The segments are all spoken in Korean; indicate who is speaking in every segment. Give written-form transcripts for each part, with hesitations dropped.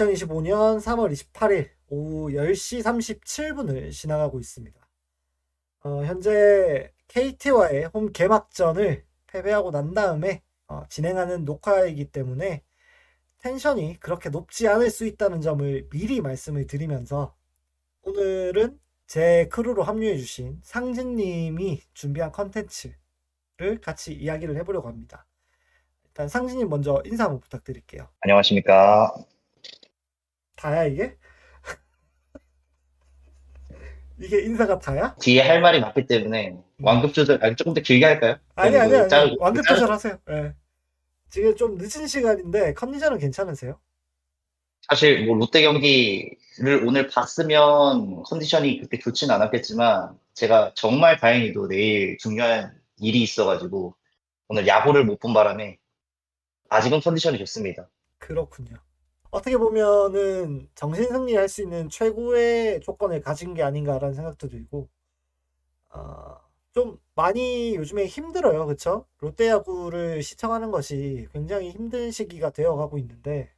Speaker 1: 2025년 3월 28일 오후 10시 37분을 지나가고 있습니다. 현재 KT와의 홈 개막전을 패배하고 난 다음에 진행하는 녹화이기 때문에 텐션이 그렇게 높지 않을 수 있다는 점을 미리 말씀을 드리면서 오늘은 제 크루로 합류해주신 상진님이 준비한 컨텐츠를 같이 이야기를 해보려고 합니다. 일단 상진님 먼저 인사 한번 부탁드릴게요.
Speaker 2: 안녕하십니까.
Speaker 1: 다야 이게? 이게 인사가 다야?
Speaker 2: 뒤에 할 말이 많기 때문에
Speaker 1: 음.
Speaker 2: 완급 조절, 아니, 조금 더 길게 할까요?
Speaker 1: 아니.
Speaker 2: 자르고,
Speaker 1: 완급
Speaker 2: 자르고.
Speaker 1: 조절하세요. 예. 지금 좀 늦은 시간인데 컨디션은 괜찮으세요?
Speaker 2: 사실 뭐 롯데 경기를 오늘 봤으면 컨디션이 그렇게 좋진 않았겠지만 제가 정말 다행히도 내일 중요한 일이 있어가지고 오늘 야구를 못 본 바람에 아직은 컨디션이 좋습니다.
Speaker 1: 그렇군요. 어떻게 보면은 정신승리할 수 있는 최고의 조건을 가진 게 아닌가라는 생각도 들고, 좀 많이 요즘에 힘들어요. 그쵸? 롯데 야구를 시청하는 것이 굉장히 힘든 시기가 되어가고 있는데,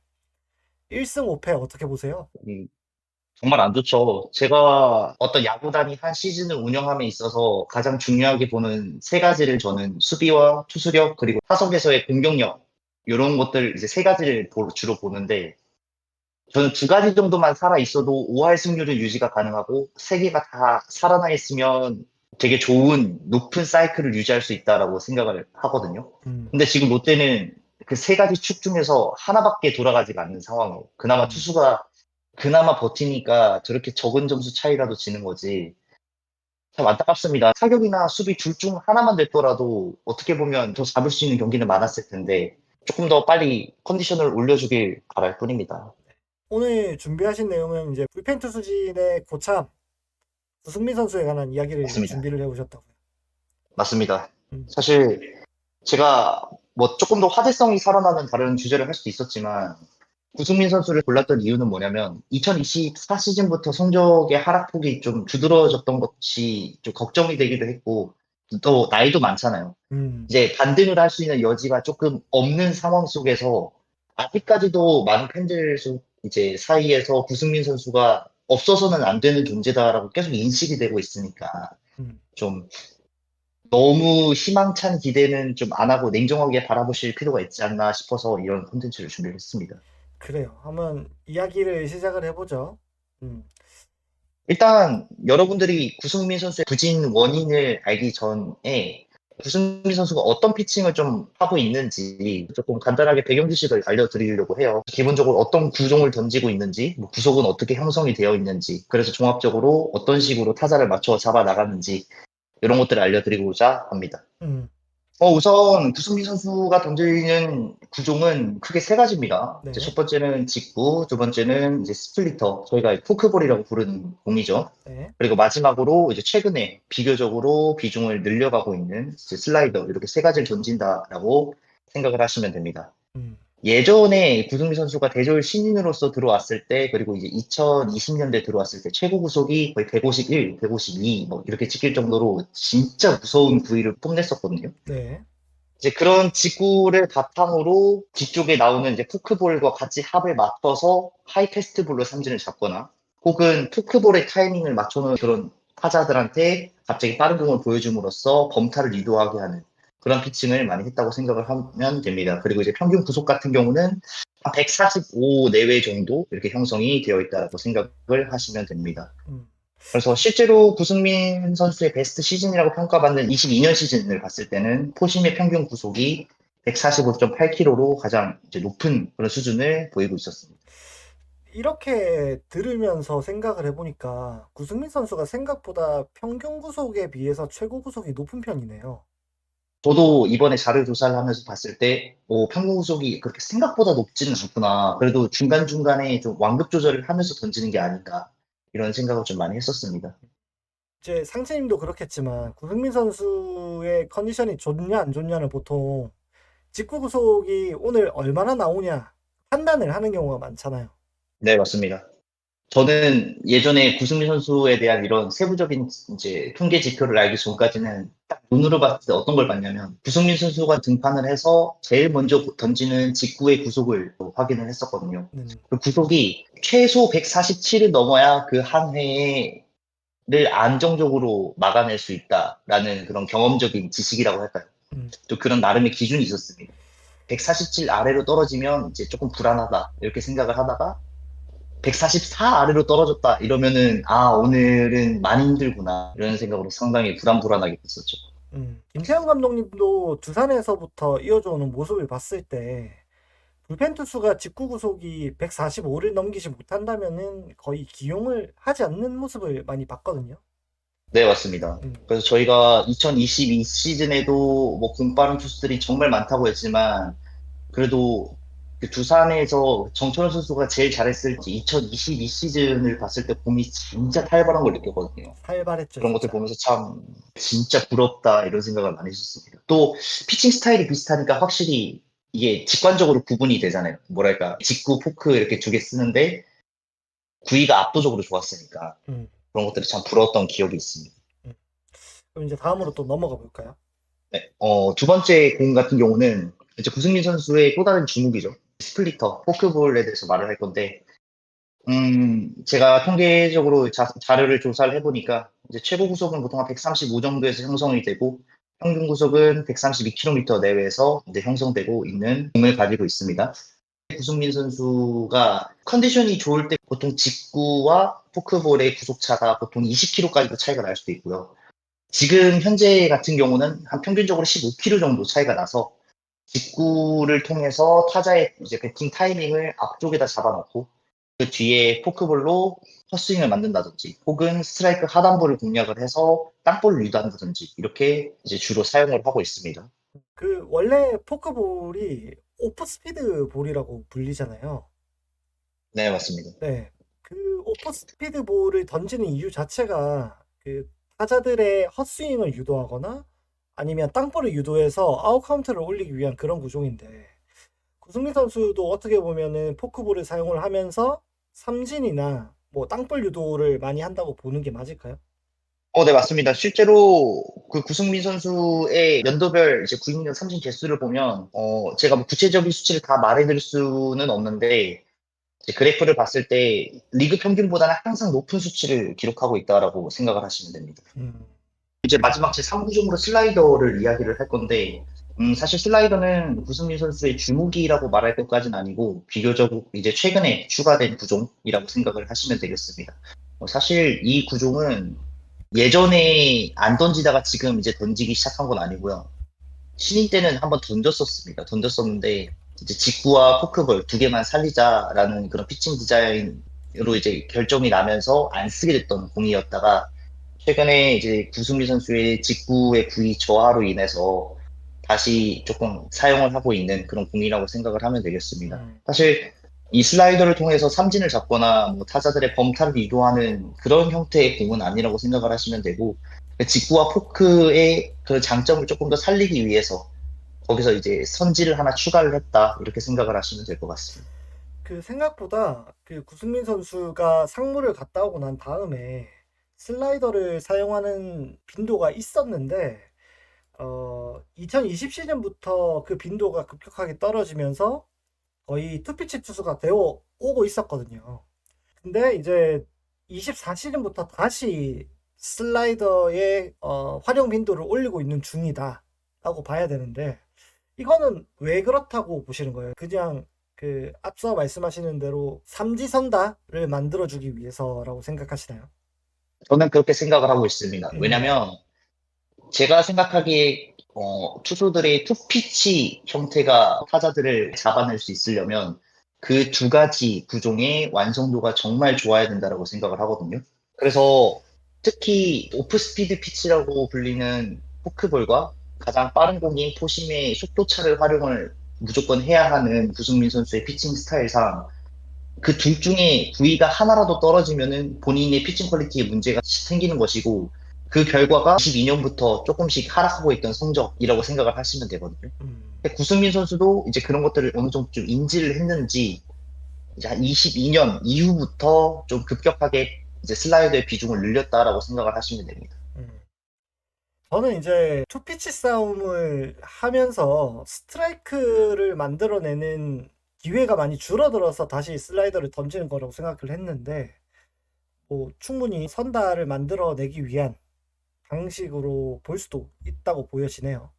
Speaker 1: 1승 5패 어떻게 보세요?
Speaker 2: 음, 정말 안 좋죠. 제가 어떤 야구단이 한 시즌을 운영함에 있어서 가장 중요하게 보는 세 가지를 저는 수비와 투수력 그리고 타석에서의 공격력 이런 것들 이제 세 가지를 주로 보는데 저는 두 가지 정도만 살아 있어도 5할 승률을 유지가 가능하고 세 개가 다 살아나 있으면 되게 좋은 높은 사이클을 유지할 수 있다라고 생각을 하거든요.
Speaker 1: 음,
Speaker 2: 근데 지금 롯데는 그 세 가지 축 중에서 하나밖에 돌아가지가 않는 상황이에요. 그나마
Speaker 1: 음.
Speaker 2: 투수가 그나마 버티니까 저렇게 적은 점수 차이라도 지는 거지. 참 안타깝습니다. 타격이나 수비 둘 중 하나만 됐더라도 어떻게 보면 더 잡을 수 있는 경기는 많았을 텐데 조금 더 빨리 컨디션을 올려주길 바랄 뿐입니다.
Speaker 1: 오늘 준비하신 내용은 이제 불펜 투수진의 고참 구승민 선수에 관한 이야기를
Speaker 2: 맞습니다.
Speaker 1: 준비를 해오셨다고요.
Speaker 2: 맞습니다.
Speaker 1: 음,
Speaker 2: 사실 제가 뭐 조금 더 화제성이 살아나는 다른 주제를 할 수도 있었지만 구승민 선수를 골랐던 이유는 뭐냐면 2024 시즌부터 성적의 하락폭이 좀 두드러졌던 것이 좀 걱정이 되기도 했고 또 나이도 많잖아요.
Speaker 1: 음,
Speaker 2: 이제 반등을 할 수 있는 여지가 조금 없는 상황 속에서 아직까지도 많은 팬들 이제 사이에서 구승민 선수가 없어서는 안 되는 존재다라고 계속 인식이 되고 있으니까
Speaker 1: 음.
Speaker 2: 좀 너무 희망찬 기대는 좀 안 하고 냉정하게 바라보실 필요가 있지 않나 싶어서 이런 콘텐츠를 준비를 했습니다.
Speaker 1: 그래요. 한번 이야기를 시작을 해보죠. 음,
Speaker 2: 일단 여러분들이 구승민 선수의 부진 원인을 알기 전에 구승민 선수가 어떤 피칭을 좀 하고 있는지 조금 간단하게 배경 지식을 알려드리려고 해요. 기본적으로 어떤 구종을 던지고 있는지, 뭐 구속은 어떻게 형성이 되어 있는지, 그래서 종합적으로 어떤 식으로 타자를 맞춰 잡아 나가는지 이런 것들을 알려드리고자 합니다.
Speaker 1: 음,
Speaker 2: 우선 구승민 선수가 던지는 구종은 크게 세 가지입니다. 이제
Speaker 1: 네,
Speaker 2: 첫 번째는 직구, 두 번째는 이제 스플리터, 저희가 포크볼이라고 부르는 공이죠.
Speaker 1: 네,
Speaker 2: 그리고 마지막으로 이제 최근에 비교적으로 비중을 늘려가고 있는 이제 슬라이더 이렇게 세 가지를 던진다라고 생각을 하시면 됩니다.
Speaker 1: 음,
Speaker 2: 예전에 구승민 선수가 대졸 신인으로서 들어왔을 때, 그리고 이제 2020년대 들어왔을 때 최고 구속이 거의 151, 152, 뭐 이렇게 찍힐 정도로 진짜 무서운 부위를 뽐냈었거든요.
Speaker 1: 네,
Speaker 2: 이제 그런 직구를 바탕으로 뒤쪽에 나오는 이제 포크볼과 같이 합을 맞춰서 하이 패스트볼로 삼진을 잡거나 혹은 포크볼의 타이밍을 맞춰놓은 그런 타자들한테 갑자기 빠른 공을 보여줌으로써 범타를 유도하게 하는 그런 피칭을 많이 했다고 생각을 하면 됩니다. 그리고 이제 평균 구속 같은 경우는 한 145 내외 정도 이렇게 형성이 되어 있다고 생각을 하시면 됩니다.
Speaker 1: 음.
Speaker 2: 그래서 실제로 구승민 선수의 베스트 시즌이라고 평가받는 22년 시즌을 봤을 때는 포심의 평균 구속이 145.8km로 가장 이제 높은 그런 수준을 보이고 있었습니다.
Speaker 1: 이렇게 들으면서 생각을 해보니까 구승민 선수가 생각보다 평균 구속에 비해서 최고 구속이 높은 편이네요.
Speaker 2: 저도 이번에 자료 조사를 하면서 봤을 때, 평균 구속이 그렇게 생각보다 높지는 않구나. 그래도 중간중간에 좀 완급 조절을 하면서 던지는 게 아닌가. 이런 생각을 좀 많이 했었습니다.
Speaker 1: 이제 상체님도 그렇겠지만 구승민 선수의 컨디션이 좋냐 안 좋냐는 보통 직구 구속이 오늘 얼마나 나오냐 판단을 하는 경우가 많잖아요.
Speaker 2: 네, 맞습니다. 저는 예전에 구승민 선수에 대한 이런 세부적인 이제 통계 지표를 알기 전까지는 딱 눈으로 봤을 때 어떤 걸 봤냐면 구승민 선수가 등판을 해서 제일 먼저 던지는 직구의 구속을 확인을 했었거든요.
Speaker 1: 음,
Speaker 2: 그 구속이 최소 147을 넘어야 그 한 회를 안정적으로 막아낼 수 있다라는 그런 경험적인 지식이라고 할까요?
Speaker 1: 음,
Speaker 2: 또 그런 나름의 기준이 있었습니다. 147 아래로 떨어지면 이제 조금 불안하다 이렇게 생각을 하다가 144 아래로 떨어졌다 이러면은 아 오늘은 많이 힘들구나 이런 생각으로 상당히 불안불안하게 됐었죠.
Speaker 1: 김태형 감독님도 두산에서부터 이어져오는 모습을 봤을 때 불펜 투수가 직구 구속이 145를 넘기지 못한다면은 거의 기용을 하지 않는 모습을 많이 봤거든요.
Speaker 2: 네, 맞습니다.
Speaker 1: 음,
Speaker 2: 그래서 저희가 2022 시즌에도 뭐 공빠른 투수들이 정말 많다고 했지만 그래도 그 두산에서 정철원 선수가 제일 잘했을 때 2022 시즌을 봤을 때 공이 진짜 활발한 걸 느꼈거든요.
Speaker 1: 살벌했죠,
Speaker 2: 그런 것들
Speaker 1: 진짜.
Speaker 2: 보면서 참 진짜 부럽다 이런 생각을 많이 했었습니다. 또 피칭 스타일이 비슷하니까 확실히 이게 직관적으로 구분이 되잖아요. 뭐랄까 직구, 포크 이렇게 두 개 쓰는데 구위가 압도적으로 좋았으니까
Speaker 1: 음,
Speaker 2: 그런 것들이 참 부러웠던 기억이 있습니다.
Speaker 1: 음. 그럼 이제 다음으로 또 넘어가 볼까요?
Speaker 2: 네, 두 번째 공 같은 경우는 이제 구승민 선수의 또 다른 주목이죠. 스플리터, 포크볼에 대해서 말을 할 건데 제가 통계적으로 자료를 조사를 해보니까 이제 최고 구속은 보통 한 135 정도에서 형성이 되고 평균 구속은 132km 내외에서 이제 형성되고 있는 공을 가지고 있습니다. 구승민 선수가 컨디션이 좋을 때 보통 직구와 포크볼의 구속차가 보통 20km까지도 차이가 날 수도 있고요. 지금 현재 같은 경우는 한 평균적으로 15km 정도 차이가 나서 직구를 통해서 타자의 이제 배팅 타이밍을 앞쪽에다 잡아놓고 그 뒤에 포크볼로 헛스윙을 만든다든지 혹은 스트라이크 하단볼을 공략을 해서 땅볼을 유도한다든지 이렇게 이제 주로 사용을 하고 있습니다.
Speaker 1: 그 원래 포크볼이 오프 스피드 볼이라고 불리잖아요.
Speaker 2: 네, 맞습니다.
Speaker 1: 네. 그 오프 스피드 볼을 던지는 이유 자체가 그 타자들의 헛스윙을 유도하거나 아니면 땅볼을 유도해서 아웃 카운트를 올리기 위한 그런 구종인데 구승민 선수도 어떻게 보면은 포크볼을 사용을 하면서 삼진이나 뭐 땅볼 유도를 많이 한다고 보는 게 맞을까요?
Speaker 2: 네, 맞습니다. 실제로 그 구승민 선수의 연도별 이제 구인력 삼진 개수를 보면, 제가 뭐 구체적인 수치를 다 말해드릴 수는 없는데, 이제 그래프를 봤을 때 리그 평균보다는 항상 높은 수치를 기록하고 있다라고 생각을 하시면 됩니다.
Speaker 1: 음,
Speaker 2: 이제 마지막 제 3구종으로 슬라이더를 이야기를 할 건데, 사실 슬라이더는 구승민 선수의 주무기라고 말할 것까지는 아니고, 비교적 이제 최근에 추가된 구종이라고 생각을 하시면 되겠습니다. 사실 이 구종은 예전에 안 던지다가 지금 이제 던지기 시작한 건 아니고요. 신인 때는 한번 던졌었습니다. 던졌었는데, 이제 직구와 포크볼 두 개만 살리자라는 그런 피칭 디자인으로 이제 결정이 나면서 안 쓰게 됐던 공이었다가, 최근에 이제 구승민 선수의 직구의 구위 저하로 인해서 다시 조금 사용을 하고 있는 그런 공이라고 생각을 하면 되겠습니다.
Speaker 1: 음.
Speaker 2: 사실 이 슬라이더를 통해서 삼진을 잡거나 뭐 타자들의 범타를 유도하는 그런 형태의 공은 아니라고 생각을 하시면 되고 직구와 포크의 그 장점을 조금 더 살리기 위해서 거기서 이제 선지를 하나 추가를 했다 이렇게 생각을 하시면 될 것 같습니다.
Speaker 1: 그 생각보다 그 구승민 선수가 상무를 갔다 오고 난 다음에 슬라이더를 사용하는 빈도가 있었는데 2020 시즌부터 그 빈도가 급격하게 떨어지면서 거의 투피치 투수가 되어 오고 있었거든요. 근데 이제 24 시즌부터 다시 슬라이더의 활용 빈도를 올리고 있는 중이다라고 봐야 되는데 이거는 왜 그렇다고 보시는 거예요? 그냥 그 앞서 말씀하시는 대로 삼지선다를 만들어주기 위해서라고 생각하시나요?
Speaker 2: 저는 그렇게 생각을 하고 있습니다.
Speaker 1: 음,
Speaker 2: 왜냐면 제가 생각하기에 투수들의 투피치 형태가 타자들을 잡아낼 수 있으려면 그 두 가지 구종의 완성도가 정말 좋아야 된다고 생각을 하거든요. 그래서 특히 오프스피드 피치라고 불리는 포크볼과 가장 빠른 공인 포심의 속도차를 활용을 무조건 해야 하는 구승민 선수의 피칭 스타일상 그 둘 중에 구위가 하나라도 떨어지면은 본인의 피칭 퀄리티에 문제가 생기는 것이고 그 결과가 22년부터 조금씩 하락하고 있던 성적이라고 생각을 하시면 되거든요.
Speaker 1: 음,
Speaker 2: 근데 구승민 선수도 이제 그런 것들을 어느 정도 좀 인지를 했는지 이제 한 22년 이후부터 좀 급격하게 이제 슬라이더의 비중을 늘렸다라고 생각을 하시면 됩니다.
Speaker 1: 음. 저는 이제 투피치 싸움을 하면서 스트라이크를 만들어내는 기회가 많이 줄어들어서 다시 슬라이더를 던지는 거라고 생각을 했는데, 뭐 충분히 선다를 만들어내기 위한 방식으로 볼 수도 있다고 보여지네요.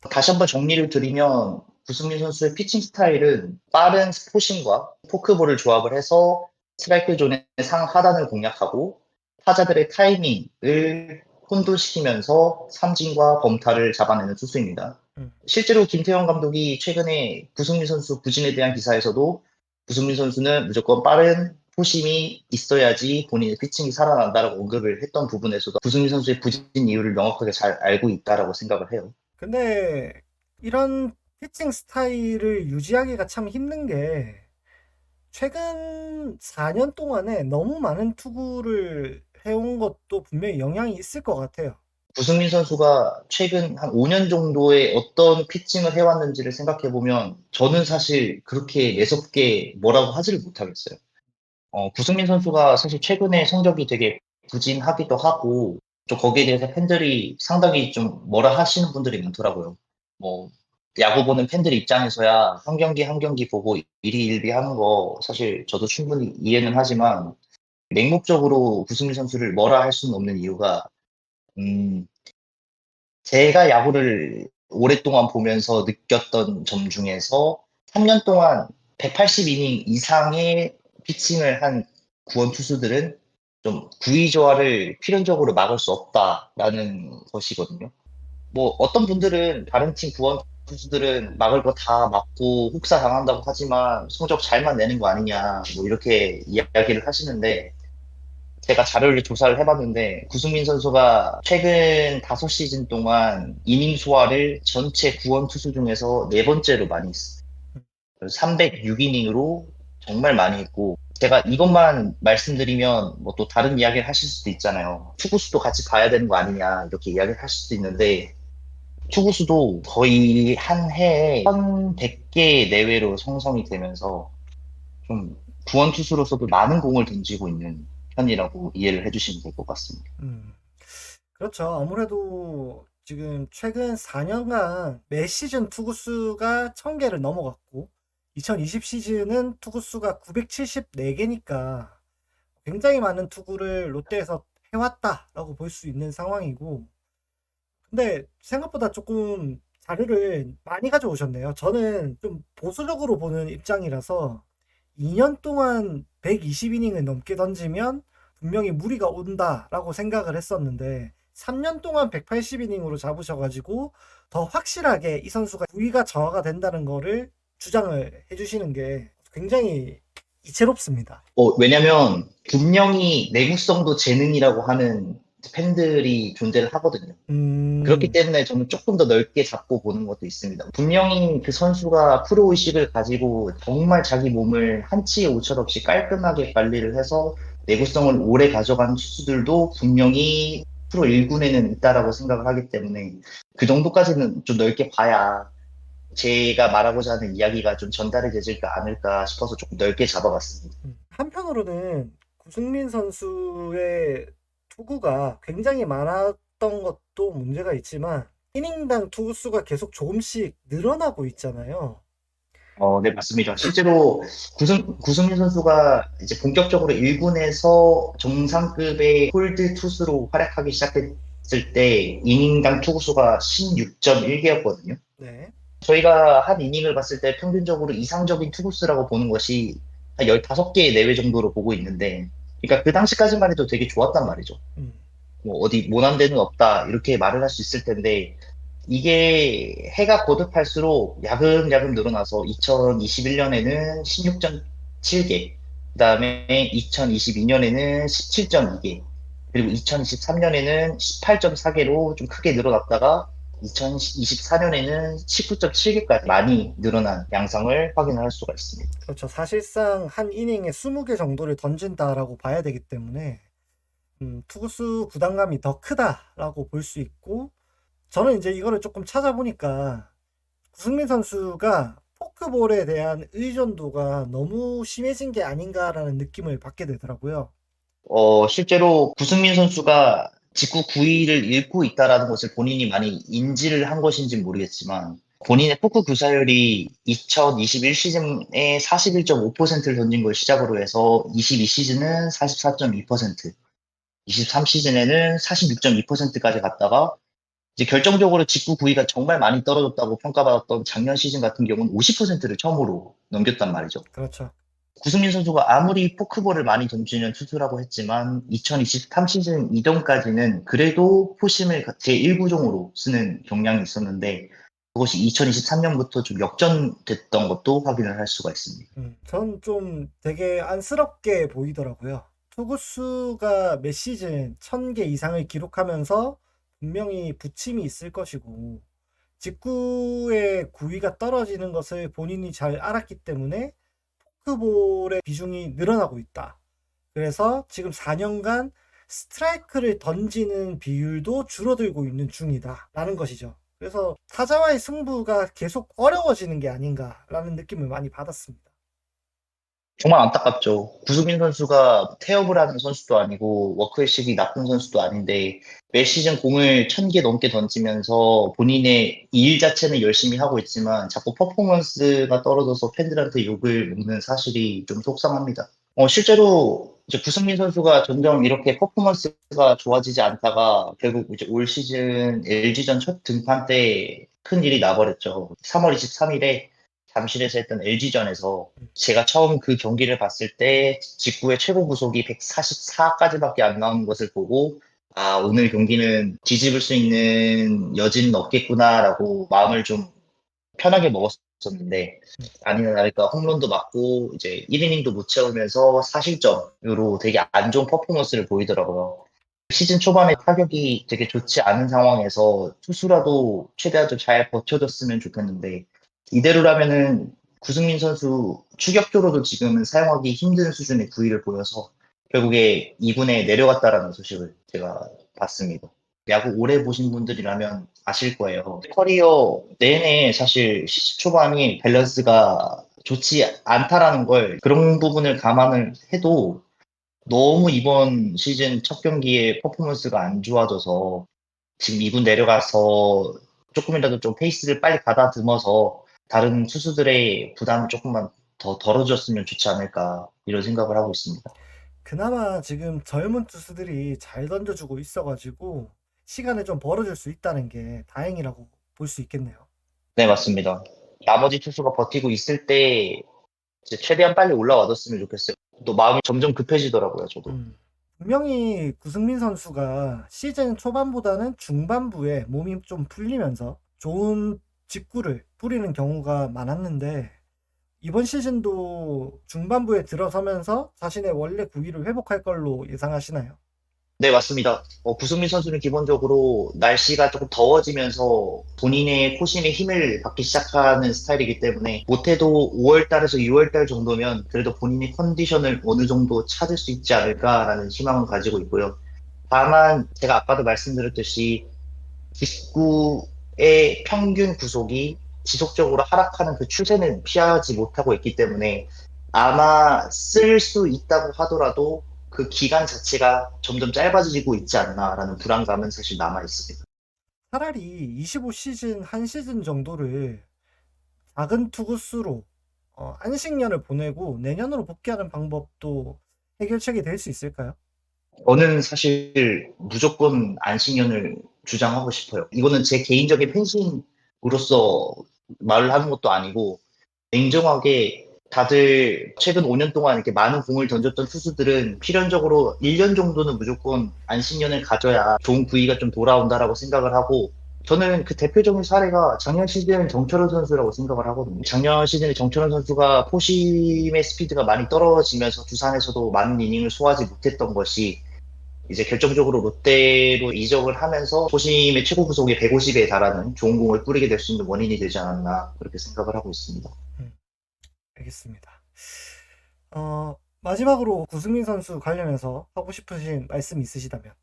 Speaker 2: 다시 한번 정리를 드리면 구승민 선수의 피칭 스타일은 빠른 스포싱과 포크볼을 조합을 해서 스트라이크 존의 상하단을 공략하고 타자들의 타이밍을 혼돈시키면서 삼진과 범타를 잡아내는 투수입니다.
Speaker 1: 음.
Speaker 2: 실제로 김태형 감독이 최근에 구승민 선수 부진에 대한 기사에서도 구승민 선수는 무조건 빠른 포심이 있어야지 본인의 피칭이 살아난다라고 언급을 했던 부분에서도 구승민 선수의 부진 이유를 명확하게 잘 알고 있다라고 생각을 해요.
Speaker 1: 근데 이런 피칭 스타일을 유지하기가 참 힘든 게, 최근 4년 동안에 너무 많은 투구를 해온 것도 분명히 영향이 있을 것 같아요.
Speaker 2: 구승민 선수가 최근 한 5년 정도의 어떤 피칭을 해왔는지를 생각해보면 저는 사실 그렇게 매섭게 뭐라고 하지를 못하겠어요. 구승민 선수가 사실 최근에 성적이 되게 부진하기도 하고 좀 거기에 대해서 팬들이 상당히 좀 뭐라 하시는 분들이 많더라고요. 뭐 야구 보는 팬들 입장에서야 한 경기 한 경기 보고 일희일비 하는 거 사실 저도 충분히 이해는 하지만 맹목적으로 구승민 선수를 뭐라 할 수는 없는 이유가 음, 제가 야구를 오랫동안 보면서 느꼈던 점 중에서 3년 동안 180이닝 이상의 피칭을 한 구원 투수들은 좀 구위조화를 필연적으로 막을 수 없다라는 것이거든요. 뭐 어떤 분들은 다른 팀 구원 투수들은 막을 거 다 막고 혹사 당한다고 하지만 성적 잘만 내는 거 아니냐 뭐 이렇게 이야기를 하시는데 제가 자료를 조사를 해봤는데 구승민 선수가 최근 5시즌 동안 이닝 소화를 전체 구원 투수 중에서 네 번째로 많이 했어요. 306이닝으로 정말 많이 했고 제가 이것만 말씀드리면 뭐 또 다른 이야기를 하실 수도 있잖아요. 투구수도 같이 봐야 되는 거 아니냐 이렇게 이야기를 하실 수도 있는데 투구수도 거의 한 해에 1,100개 내외로 형성이 되면서 좀 구원 투수로서도 많은 공을 던지고 있는 편이라고 이해를 해주시면 될 것 같습니다.
Speaker 1: 음, 그렇죠. 아무래도 지금 최근 4년간 매 시즌 투구수가 1000개를 넘어갔고, 2020 시즌은 투구수가 974개니까 굉장히 많은 투구를 롯데에서 해왔다라고 볼 수 있는 상황이고, 근데 생각보다 조금 자료를 많이 가져오셨네요. 저는 좀 보수적으로 보는 입장이라서 2년 동안 120이닝을 넘게 던지면 분명히 무리가 온다라고 생각을 했었는데, 3년 동안 180이닝으로 잡으셔가지고 더 확실하게 이 선수가 부위가 저하가 된다는 거를 주장을 해주시는 게 굉장히 이채롭습니다.
Speaker 2: 왜냐면 분명히 내구성도 재능이라고 하는 팬들이 존재를 하거든요. 그렇기
Speaker 1: 음,
Speaker 2: 때문에 저는 조금 더 넓게 잡고 보는 것도 있습니다. 분명히 그 선수가 프로의식을 가지고 정말 자기 몸을 한치의 오차 없이 깔끔하게 관리를 해서 내구성을 오래 가져가는 투수들도 분명히 프로 1군에는 있다라고 생각을 하기 때문에 그 정도까지는 좀 넓게 봐야 제가 말하고자 하는 이야기가 좀 전달이 되지 않을까 싶어서 조금 넓게 잡아봤습니다.
Speaker 1: 한편으로는 구승민 선수의 투구가 굉장히 많았던 것도 문제가 있지만, 이닝당 투구수가 계속 조금씩 늘어나고 있잖아요.
Speaker 2: 네, 맞습니다. 실제로 구승민 선수가 이제 본격적으로 1군에서 정상급의 홀드 투수로 활약하기 시작했을 때 이닝당 투구수가 16.1개였거든요.
Speaker 1: 네.
Speaker 2: 저희가 한 이닝을 봤을 때 평균적으로 이상적인 투구수라고 보는 것이 한 15개 내외 정도로 보고 있는데, 그러니까 그 당시까지만 해도 되게 좋았단 말이죠.
Speaker 1: 음,
Speaker 2: 뭐 어디 모난 데는 없다 이렇게 말을 할 수 있을 텐데 이게 해가 거듭할수록 야금야금 늘어나서 2021년에는 16.7개, 그다음에 2022년에는 17.2개, 그리고 2023년에는 18.4개로 좀 크게 늘어났다가 2024년에는 19.7개까지 많이 늘어난 양상을 확인할 수가 있습니다.
Speaker 1: 그렇죠. 사실상 한 이닝에 20개 정도를 던진다라고 봐야 되기 때문에, 투구수 부담감이 더 크다라고 볼 수 있고, 저는 이제 이거를 조금 찾아보니까 구승민 선수가 포크볼에 대한 의존도가 너무 심해진 게 아닌가라는 느낌을 받게 되더라고요.
Speaker 2: 실제로 구승민 선수가 직구 구위를 잃고 있다라는 것을 본인이 많이 인지를 한 것인지 모르겠지만 본인의 포크 구사율이 2021 시즌에 41.5%를 던진 걸 시작으로 해서 22 시즌은 44.2%, 23 시즌에는 46.2%까지 갔다가 이제 결정적으로 직구 구위가 정말 많이 떨어졌다고 평가받았던 작년 시즌 같은 경우는 50%를 처음으로 넘겼단 말이죠.
Speaker 1: 그렇죠.
Speaker 2: 구승민 선수가 아무리 포크볼을 많이 던지는 투수라고 했지만 2023 시즌 이전까지는 그래도 포심을 제1구종으로 쓰는 경향이 있었는데 그것이 2023년부터 좀 역전됐던 것도 확인을 할 수가 있습니다.
Speaker 1: 전 좀 되게 안쓰럽게 보이더라고요. 투구수가 몇 시즌 1000개 이상을 기록하면서 분명히 부침이 있을 것이고, 직구의 구위가 떨어지는 것을 본인이 잘 알았기 때문에 포크볼의 비중이 늘어나고 있다. 그래서 지금 4년간 스트라이크를 던지는 비율도 줄어들고 있는 중이다. 라는 것이죠. 그래서 타자와의 승부가 계속 어려워지는 게 아닌가라는 느낌을 많이 받았습니다.
Speaker 2: 정말 안타깝죠. 구승민 선수가 태업을 하는 선수도 아니고 워크의식이 나쁜 선수도 아닌데 매 시즌 공을 1000개 넘게 던지면서 본인의 일 자체는 열심히 하고 있지만 자꾸 퍼포먼스가 떨어져서 팬들한테 욕을 먹는 사실이 좀 속상합니다. 실제로 이제 구승민 선수가 점점 이렇게 퍼포먼스가 좋아지지 않다가 결국 이제 올 시즌 LG전 첫 등판 때 큰 일이 나버렸죠. 3월 23일에 잠실에서 했던 LG전에서 제가 처음 그 경기를 봤을 때 직구의 최고 구속이 144까지밖에 안 나오는 것을 보고 아, 오늘 경기는 뒤집을 수 있는 여지는 없겠구나라고 마음을 좀 편하게 먹었었는데 아니나 다를까 홈런도 맞고 이제 1이닝도 못 채우면서 4실점으로 되게 안 좋은 퍼포먼스를 보이더라고요. 시즌 초반에 타격이 되게 좋지 않은 상황에서 투수라도 최대한 좀 잘 버텨줬으면 좋겠는데 이대로라면은 구승민 선수 추격조로도 지금은 사용하기 힘든 수준의 구위를 보여서 결국에 2군에 내려갔다라는 소식을 제가 봤습니다. 야구 오래 보신 분들이라면 아실 거예요. 커리어 내내 사실 시즌 초반이 밸런스가 좋지 않다라는 걸 그런 부분을 감안을 해도 너무 이번 시즌 첫 경기에 퍼포먼스가 안 좋아져서 지금 2군 내려가서 조금이라도 좀 페이스를 빨리 가다듬어서 다른 투수들의 부담을 조금만 더 덜어줬으면 좋지 않을까 이런 생각을 하고 있습니다.
Speaker 1: 그나마 지금 젊은 투수들이 잘 던져주고 있어가지고 시간을 좀 벌어줄 수 있다는 게 다행이라고 볼 수 있겠네요.
Speaker 2: 네, 맞습니다. 나머지 투수가 버티고 있을 때 이제 최대한 빨리 올라와줬으면 좋겠어요. 또 마음이 점점 급해지더라고요, 저도.
Speaker 1: 분명히 구승민 선수가 시즌 초반보다는 중반부에 몸이 좀 풀리면서 좋은 직구를 뿌리는 경우가 많았는데 이번 시즌도 중반부에 들어서면서 자신의 원래 구위를 회복할 걸로 예상하시나요?
Speaker 2: 네, 맞습니다. 구승민 선수는 기본적으로 날씨가 조금 더워지면서 본인의 포심에 힘을 받기 시작하는 스타일이기 때문에 못해도 5월 달에서 6월 달 정도면 그래도 본인의 컨디션을 어느 정도 찾을 수 있지 않을까라는 희망을 가지고 있고요. 다만 제가 아까도 말씀드렸듯이 직구의 평균 구속이 지속적으로 하락하는 그 추세는 피하지 못하고 있기 때문에 아마 쓸 수 있다고 하더라도 그 기간 자체가 점점 짧아지고 있지 않나라는 불안감은 사실 남아 있습니다.
Speaker 1: 차라리 25시즌 한 시즌 정도를 작은 투구수로 안식년을 보내고 내년으로 복귀하는 방법도 해결책이 될 수 있을까요?
Speaker 2: 저는 사실 무조건 안식년을 주장하고 싶어요. 이거는 제 개인적인 팬심으로서 말을 하는 것도 아니고 냉정하게 다들 최근 5년 동안 이렇게 많은 공을 던졌던 투수들은 필연적으로 1년 정도는 무조건 안식년을 가져야 좋은 구위가 좀 돌아온다라고 생각을 하고 저는 그 대표적인 사례가 작년 시즌 정철원 선수라고 생각을 하거든요. 작년 시즌에 정철원 선수가 포심의 스피드가 많이 떨어지면서 두산에서도 많은 이닝을 소화하지 못했던 것이 이제 결정적으로 롯데로 이적을 하면서 포심의 최고 구속이 150에 달하는 좋은 공을 뿌리게 될 수 있는 원인이 되지 않았나 그렇게 생각을 하고 있습니다.
Speaker 1: 음, 알겠습니다. 마지막으로 구승민 선수 관련해서 하고 싶으신 말씀 있으시다면?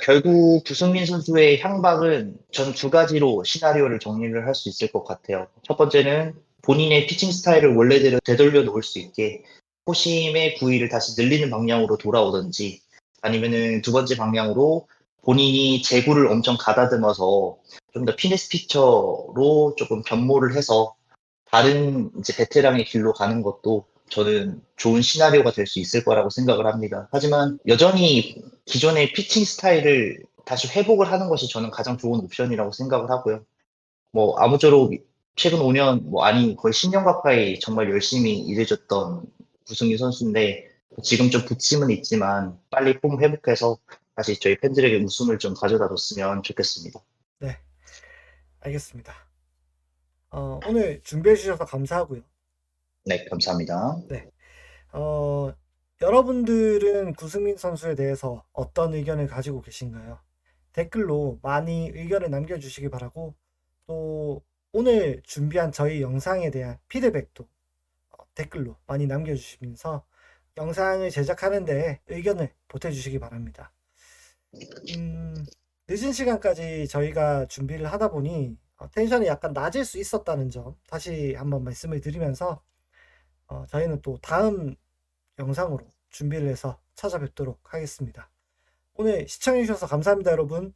Speaker 2: 결국 구승민 선수의 향방은 저는 두 가지로 시나리오를 정리를 할 수 있을 것 같아요. 첫 번째는 본인의 피칭 스타일을 원래대로 되돌려 놓을 수 있게 포심의 구위를 다시 늘리는 방향으로 돌아오든지 아니면은 두 번째 방향으로 본인이 제구를 엄청 가다듬어서 좀 더 피니스 피처로 조금 변모를 해서 다른 이제 베테랑의 길로 가는 것도 저는 좋은 시나리오가 될 수 있을 거라고 생각을 합니다. 하지만 여전히 기존의 피칭 스타일을 다시 회복을 하는 것이 저는 가장 좋은 옵션이라고 생각을 하고요. 뭐 아무쪼록 최근 5년 뭐 아니 거의 10년 가까이 정말 열심히 일해줬던 구승희 선수인데 지금 좀 부침은 있지만 빨리 폼 회복해서 다시 저희 팬들에게 웃음을 좀 가져다 줬으면 좋겠습니다.
Speaker 1: 네, 알겠습니다. 오늘 준비해 주셔서 감사하고요.
Speaker 2: 네, 감사합니다.
Speaker 1: 네, 어, 여러분들은 구승민 선수에 대해서 어떤 의견을 가지고 계신가요? 댓글로 많이 의견을 남겨주시기 바라고, 또 오늘 준비한 저희 영상에 대한 피드백도 댓글로 많이 남겨주시면서 영상을 제작하는데 의견을 보태주시기 바랍니다. 늦은 시간까지 저희가 준비를 하다 보니 텐션이 약간 낮을 수 있었다는 점 다시 한번 말씀을 드리면서 저희는 또 다음 영상으로 준비를 해서 찾아뵙도록 하겠습니다. 오늘 시청해주셔서 감사합니다, 여러분.